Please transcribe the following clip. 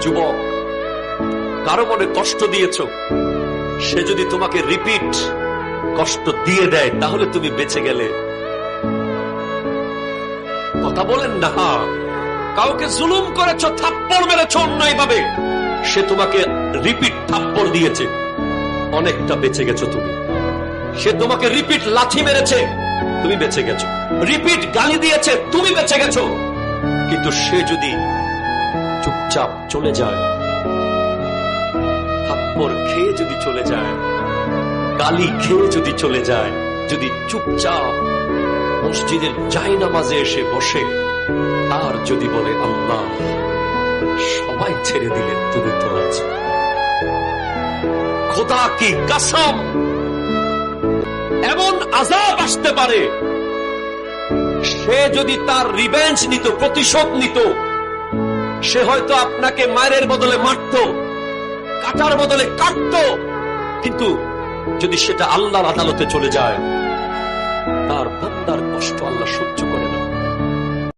যুবক, কারো মনে কষ্ট দিয়েছ, সে যদি তোমাকে রিপিট কষ্ট দিয়ে দেয় তাহলে তুমি বেঁচে গেলে। কথা বলেন না। কাউকে জুলুম করেছ, থাপ্পড় মেরেছ অন্যায় ভাবে, সে তোমাকে রিপিট থাপ্পড় দিয়েছে, অনেকটা বেঁচে গেছো তুমি। সে তোমাকে রিপিট লাথি মেরেছে, তুমি বেঁচে গেছো। রিপিট গালি দিয়েছে, তুমি বেঁচে গেছো। কিন্তু সে যদি চুপচাপ চলে যায়, থাপ্পড় খেয়ে যদি চলে যায়, গালি খেয়ে যদি চলে যায়, যদি চুপচাপ মসজিদের জায়নামাজে এসে বসে আর যদি বলে আল্লাহ সবাই ছেড়ে দিলেন, তুমি তো আছো, খোদা কি কসম, এমন আযাব আসতে পারে, সে যদি তার রিভেঞ্জ নিত, প্রতিশোধ নিত, সে হয়তো আপনাকে মায়ের বদলে মারত, কাটার বদলে কাটত, কিন্তু যদি সেটা আল্লাহর আদালতে চলে যায়, তার বান্দার কষ্ট আল্লাহ সহ্য করে